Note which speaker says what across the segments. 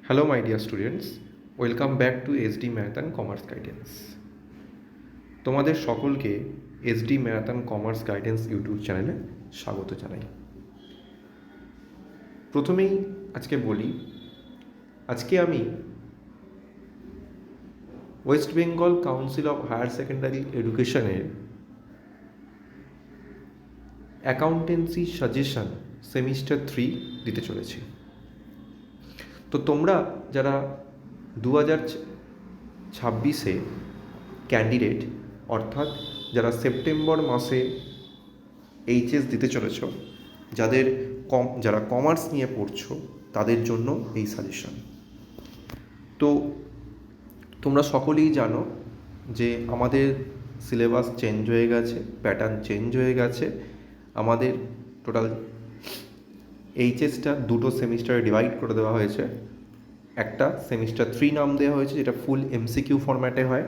Speaker 1: Hello, my dear students. Welcome back to SD Math and Commerce Guidance. তোমাদের সকলকে SD Math and Commerce Guidance YouTube চ্যানেলে স্বাগত জানাই। প্রথমেই আজকে বলি, আজকে আমি West Bengal Council of Higher Secondary এডুকেশনের অ্যাকাউন্টেন্সি সাজেশন সেমিস্টার 3 দিতে চলেছি। তো তোমরা যারা 2026-এ ক্যান্ডিডেট, অর্থাৎ যারা সেপ্টেম্বর মাসে এইচএস দিতে চলেছ, যারা কমার্স নিয়ে পড়ছো, তাদের জন্য এই সাজেশন। তো তোমরা সকলেই জানো যে আমাদের সিলেবাস চেঞ্জ হয়ে গেছে, প্যাটার্ন চেঞ্জ হয়ে গেছে। আমাদের টোটাল এইচএসটা দুটো সেমিস্টারে ডিভাইড করে দেওয়া হয়েছে। একটা সেমিস্টার 3 নাম দেওয়া হয়েছে, যেটা ফুল এমসিকিউ ফরম্যাটে হয়,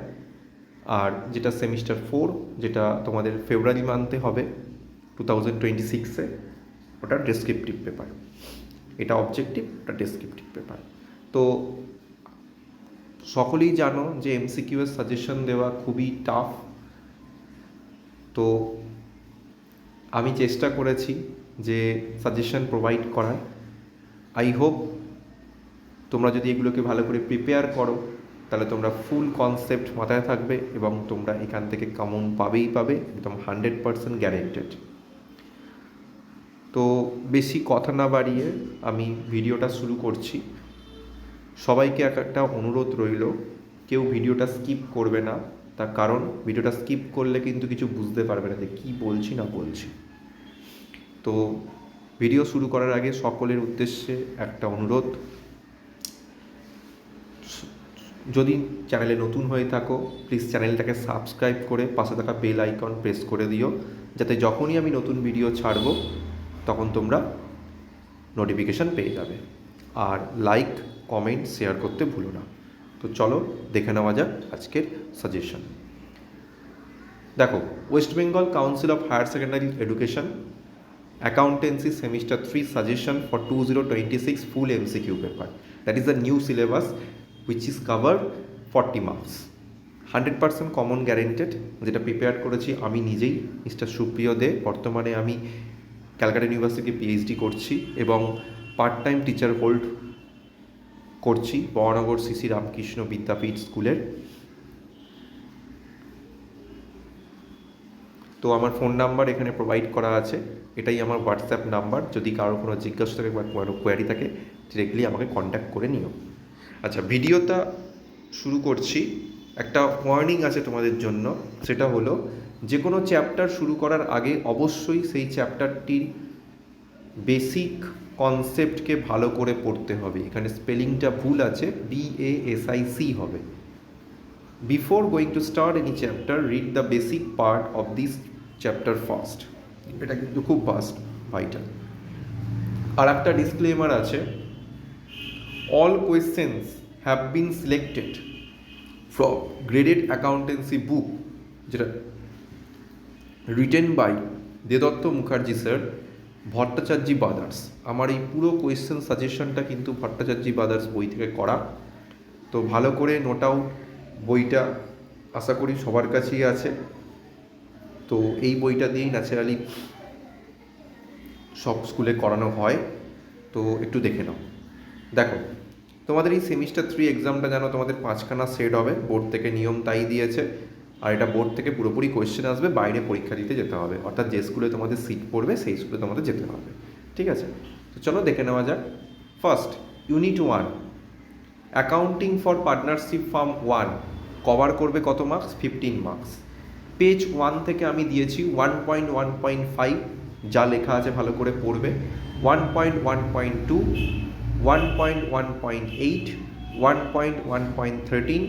Speaker 1: আর যেটা সেমিস্টার 4, যেটা তোমাদের ফেব্রুয়ারি মান্থে হবে 2026-এ, ওটা ডেসক্রিপটিভ পেপার। এটা অবজেক্টিভ, ওটা ডেসক্রিপটিভ পেপার। তো সকলেই জানো যে এমসিকিউ এর সাজেশন দেওয়া খুবই টাফ। তো আমি চেষ্টা করেছি যে সাজেশন প্রোভাইড করার। আই হোপ তোমরা যদি এগুলোকে ভালো করে প্রিপেয়ার করো, তাহলে তোমরা ফুল কনসেপ্ট মাথায় থাকবে এবং তোমরা এখান থেকে কমন পাবে, একদম 100% গ্যারেন্টেড। তো বেশি কথা না বাড়িয়ে আমি ভিডিওটা শুরু করছি। সবাইকে একটা অনুরোধ রইল, কেউ ভিডিওটা স্কিপ করবে না। তার কারণ ভিডিওটা স্কিপ করলে কিন্তু কিছু বুঝতে পারবে না যে কী বলছি না বলছি। তো ভিডিও শুরু করার আগে সকলের উদ্দেশ্যে একটা অনুরোধ, যদি চ্যানেলে নতুন হয়ে থাকো, প্লিজ চ্যানেলটাকে সাবস্ক্রাইব করে পাশে থাকা বেল আইকন প্রেস করে দিও, যাতে যখনই আমি নতুন ভিডিও ছাড়ব তখন তোমরা নোটিফিকেশান পেয়ে যাবে। আর লাইক, কমেন্ট, শেয়ার করতে ভুলো না। তো চলো দেখে নেওয়া যাক আজকের সাজেশন। দেখো, West Bengal Council of Higher Secondary Education accountancy semester 3 suggestion for 2026 full MCQ paper. That is the new syllabus which is covered 40 marks, 100% common guaranteed. যেটা প্রিপেয়ার করেছি আমি নিজেই, মিস্টার সুপ্রিয় দে। বর্তমানে আমি ক্যালকাটা ইউনিভার্সিটি পিএইচডি করছি এবং পার্ট টাইম টিচার হোল্ড করছি বহনগর সিসি রামকৃষ্ণ বিদ্যাপীঠ স্কুলের। তো আমার ফোন নাম্বার এখানে প্রোভাইড করা আছে, এটাই আমার হোয়াটসঅ্যাপ নাম্বার। যদি কারো কোনো জিজ্ঞাসা থাকে বা কোনো কোয়ারি থাকে, ডিরেক্টলি আমাকে কন্ট্যাক্ট করে নিও। আচ্ছা, ভিডিওটা শুরু করছি। একটা ওয়ার্নিং আছে তোমাদের জন্য, সেটা হলো যে কোনো চ্যাপ্টার শুরু করার আগে অবশ্যই সেই চ্যাপ্টারটির বেসিক কনসেপ্টকে ভালো করে পড়তে হবে। এখানে স্পেলিংটা ভুল আছে, BASIC হবে। Before going to start any chapter, read the basic part of this chapter first. এটা কিন্তু খুব ভাইটাল। আর একটা ডিসক্লেমার আছে, all questions have been selected from graded accountancy book, যেটা রিটেন বাই দেদত্ত মুখার্জি স্যার, ভট্টাচার্যি ব্রাদার্স। আমার এই পুরো কোয়েশ্চেন সাজেশনটা কিন্তু ভট্টাচার্যি ব্রাদার্স বই থেকে করা। তো ভালো করে নোট আউট, বইটা আশা করি সবার কাছেই আছে। তো এই বইটা দিয়েই ন্যাচারালি সব স্কুলে করানো হয়, তো একটু দেখে নাও। দেখো, তোমাদের এই সেমিস্টার 3 এক্সামটা যেন তোমাদের 5খানা সেট হবে, বোর্ড থেকে নিয়ম তাই দিয়েছে। আর এটা বোর্ড থেকে পুরোপুরি কোয়েশ্চেন আসবে, বাইরে পরীক্ষা দিতে যেতে হবে, অর্থাৎ যে স্কুলে তোমাদের সিট পড়বে সেই স্কুলে তোমাদের যেতে হবে। ঠিক আছে, তো চলো দেখে নেওয়া যাক। First, unit 1 accounting for partnership firm 1 cover করবে কত মার্কস? 15 মার্কস। পেজ 1 থেকে আমি দিয়েছি 1.1.5, যা লেখা আছে ভালো করে পড়বে। 1.1.2, 1.1.8, 1.1.13,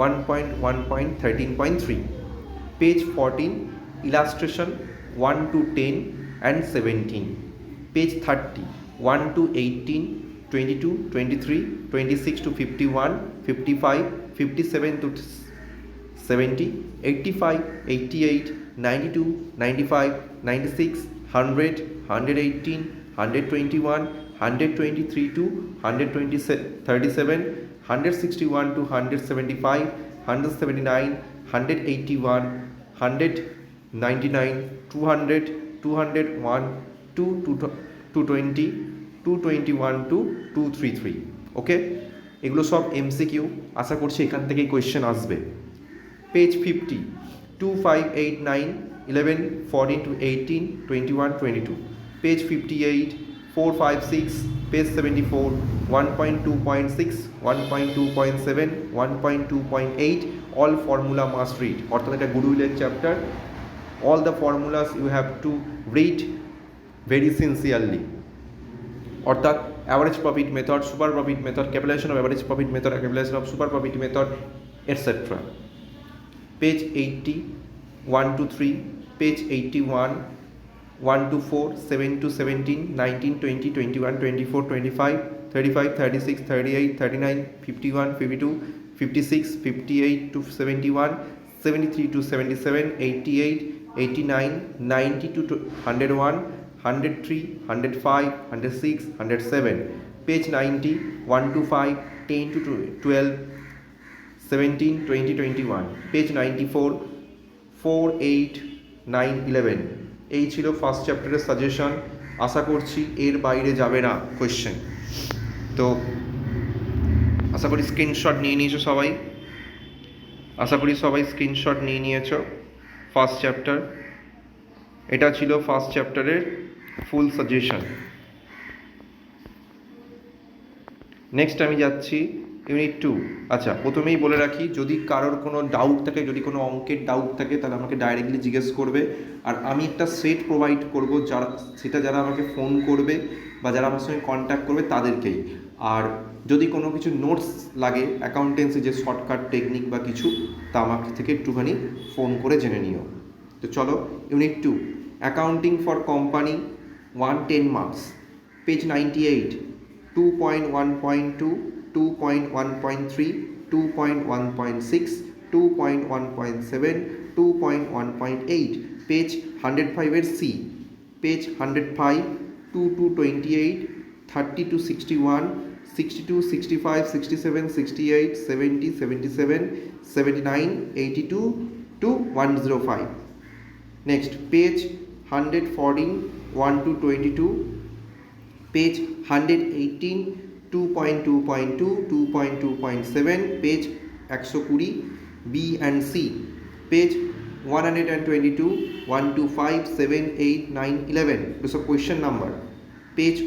Speaker 1: 1.1.13.3. Page 14, illustration 1 to 10 and 17. Page 30, 1 to 18, 22, 23, 26 to 51, 55, 57 to 70, 85, 88, 92, 95, 96, 100, 118, 121, 123 to 137, 161 to 175, 179, 181, 199, 200, 201, 220, 221 to 233. ওকে, এগুলো সব এমসিকিউ, আশা করছি এখান থেকেই কোয়েশ্চেন আসবে। Page 50, 2, 5, 8, 9, 11, 14 to 18, 21, 22. Page 58, 4, 5, 6, page 74, 1.2.6, 1.2.7, 1.2.8, all formula must read. অর্থাৎ এটা গুডউইলের chapter, all the formulas you have to read very sincerely. অর্থাৎ average profit method, super profit method, capitalisation of average profit method, capitalisation of super profit method, etcetera. Page 80, 1 to 3, page 81, 1 to 4, 7 to 17, 19, 20, 21, 24, 25, 35, 36, 38, 39, 51, 52, 56, 58 to 71, 73 to 77, 88, 89, 90 to 101, 103, 105, 106, 107. Page 90, 1 to 5, 10 to 12, 17, 20, 21. Page 94, 4, 8, 9, 11. এই ছিল first চ্যাপ্টারের suggestion. আশা করছি এর বাইরে যাবে না question. তো আশা করি স্ক্রিনশট নিয়ে নিয়েছো সবাই, আশা করি সবাই স্ক্রিনশট নিয়ে নিয়েছো। ফার্স্ট চ্যাপ্টার, এটা ছিল ফার্স্ট চ্যাপ্টারের ফুল সাজেশন। নেক্সট আমি যাচ্ছি ইউনিট 2। আচ্ছা, প্রথমেই বলে রাখি, যদি কারোর কোনো ডাউট থাকে, যদি কোনো অঙ্কের ডাউট থাকে, তাহলে আমাকে ডাইরেক্টলি জিজ্ঞেস করবে। আর আমি একটা সেট প্রোভাইড করব, যারা আমাকে ফোন করবে বা যারা আমার সঙ্গে কন্ট্যাক্ট করবে তাদেরকেই। আর যদি কোনো কিছু নোটস লাগে, অ্যাকাউন্টেন্সি যে শর্টকাট টেকনিক বা কিছু, তা আমাকে থেকে একটুখানি ফোন করে জেনে নিও। তো চলো, unit 2, accounting for company 1, 10 marks, page 98, 2.1.2, 2.1.3, 2.1.6, 2.1.7, 2.1.8, page 105 এর C, page 105, 2 to 28, 30 to 61, 62, 65, 67, 68, 70, 77, 79, 82 to 105. Next, page 114, 1 to 22, page 118, 2.2.2, 2.2.7, page 120, B and C, page 122, 1 to 5, 7, 8, 9, 11. This is a question number. Page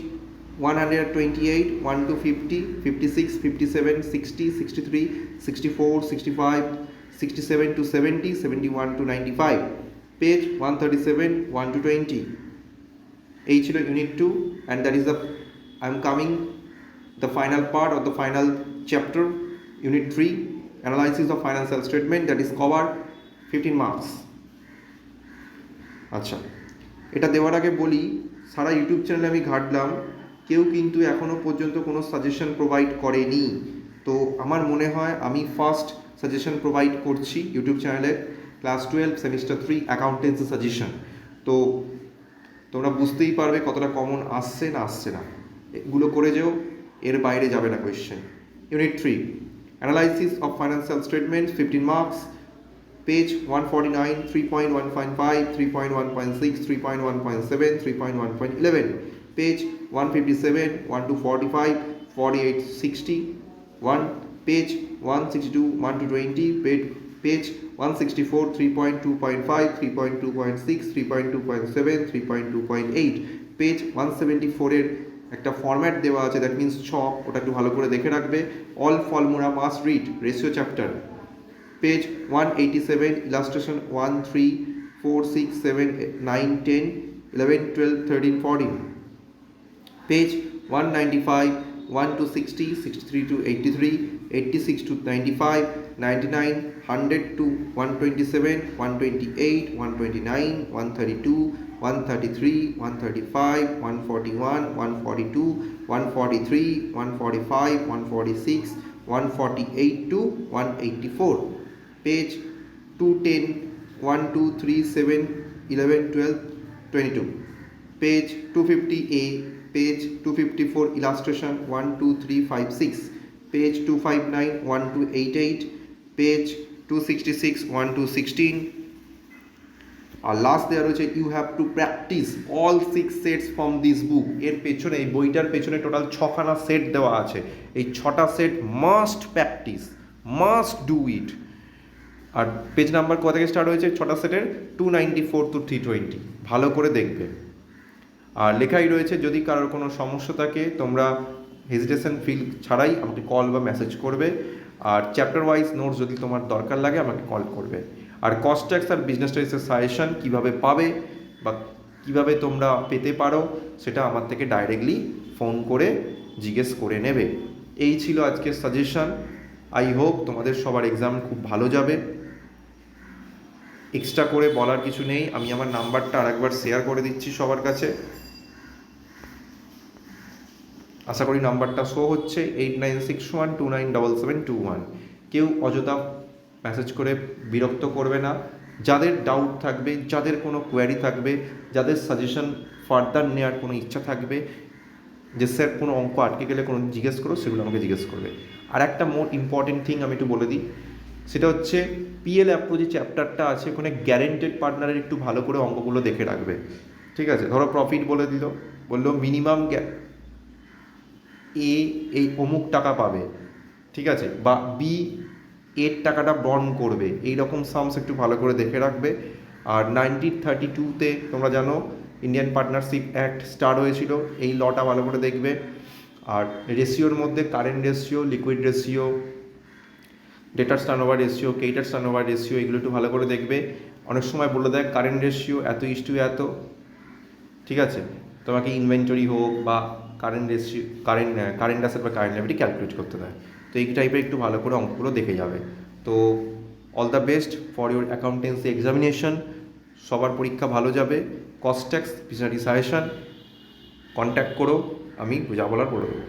Speaker 1: 128, 1 to 50, 56, 57, 60, 63, 64, 65, 67 to 70, 71 to 95. Page 137, 1 to 20. H unit 2, and that is I'm coming the final part of the final chapter, unit 3, analysis of financial statement, that is cover 15 marks. আচ্ছা, এটা দেওয়ার আগে বলি, সারা YouTube চ্যানেলে আমি ঘাটলাম, কেউ কিন্তু এখনও পর্যন্ত কোনো সাজেশন প্রোভাইড করেনি। তো আমার মনে হয় আমি ফার্স্ট সাজেশন প্রোভাইড করছি ইউটিউব চ্যানেলে, ক্লাস 12 সেমিস্টার 3 অ্যাকাউন্টেন্সি সাজেশন। তো তোমরা বুঝতেই পারবে কতটা কমন আসছে না আসছে না। এগুলো করে যেও, এর বাইরে যাবে না question. Unit 3, analysis of financial statements, 15 marks, page 149, 3.1.5, 3.1.6, 3.1.7, 3.1.11, page 157, 1 to 45, 48, 60, 1, page 162, 1 to 20, page 164, 3.2.5, 3.2.6, 3.2.7, 3.2.8, page 174 এর একটা ফরম্যাট দেওয়া আছে, দ্যাট মিনস ছক, ওটা একটু ভালো করে দেখে রাখবে। All formula must read, ratio chapter, page 187, illustration 1, 3, 4, 6, 7, 9, 10, 11, 12, 13, 14, page 195, 1 to 60, 63 to 83, 86 to 95, 99, 100 to 127, 128, 129, 132, 133, 135, 141, 142, 143, 145, 146, 148 to 184, page 210, 1, 2, 3, 7, 11, 12, 22, page 250A, page 254 illustration 1 2 3 5 6, page 259 1 to 88, page 266 1 to 16, আর লাস্ট দেওয়া রয়েছে you have to practise all 6 sets from this book. এর পেছনে, এই বইটার পেছনে total 6খানা set দেওয়া আছে। এই 6টা set must practice, must do it. আর পেজ নাম্বার কোথা থেকে স্টার্ট হয়েছে 6টা সেটের? 294 to 320। ভালো করে দেখবে। আর লেখাই রয়েছে যদি কারোর কোনো সমস্যা থাকে তোমরা হেজিটেশন ফিল ছাড়াই আমাকে কল বা মেসেজ করবে। আর চ্যাপ্টার ওয়াইজ নোটস যদি তোমার দরকার লাগে আমাকে কল করবে। আর কস্ট ট্যাক্স আর বিজনেস ট্যাক্সের সাজেশন কীভাবে পাবে বা কীভাবে তোমরা পেতে পারো সেটা আমার থেকে ডাইরেক্টলি ফোন করে জিজ্ঞেস করে নেবে। এই ছিল আজকের সাজেশন। আই হোপ তোমাদের সবার এক্সাম খুব ভালো যাবে। এক্সট্রা করে বলার কিছু নেই। আমি আমার নাম্বারটা আরেকবার শেয়ার করে দিচ্ছি সবার কাছে। আশা করি নাম্বারটা শো হচ্ছে 8961297721। কেউ অযথা মেসেজ করে বিরক্ত করবে না। যাদের ডাউট থাকবে, যাদের কোনো কোয়ারি থাকবে, যাদের সাজেশন ফার্দার নেওয়ার কোনো ইচ্ছা থাকবে, যে স্যার কোনো অঙ্ক আটকে গেলে কোনো জিজ্ঞেস করো, সেগুলো আমাকে জিজ্ঞেস করবে। আর একটা মোর ইম্পর্টেন্ট থিং আমি একটু বলে দিই, সেটা হচ্ছে পিএল অ্যাপ্রো যে চ্যাপ্টারটা আছে ওখানে গ্যারেন্টেড পার্টনারের একটু ভালো করে অঙ্কগুলো দেখে রাখবে। ঠিক আছে, ধরো প্রফিট বলে দিল, বললো মিনিমাম এ এই অমুক টাকা পাবে, ঠিক আছে, বা বি এর টাকাটা বন্ড করবে, এই রকম সামস একটু ভালো করে দেখে রাখবে। আর 1932-তে তোমরা জানো ইন্ডিয়ান পার্টনারশিপ অ্যাক্ট স্টার্ট হয়েছিল, এই লটা ভালো করে দেখবে। আর রেশিওর মধ্যে কারেন্ট রেশিও, লিকুইড রেশিও, ডেটার turnover ratio, creditor turnover ratio, এগুলো একটু ভালো করে দেখবে। অনেক সময় বলে দেয় কারেন্ট রেশিও এত ইস্টু এত, ঠিক আছে, তোমাকে ইনভেন্টরি হোক বা কারেন্ট রেশিও, কারেন্ট অ্যাসেট বা কারেন্ট লায়াবিলিটি ক্যালকুলেট করতে দেয়। তো এই টাইপের একটু ভালো করে অঙ্কগুলো দেখে যাবে। তো all the best for your accountancy examination. সবার পরীক্ষা ভালো যাবে। Cost tax, business suggestion contact করো, আমি যা বলার বলে দেবো।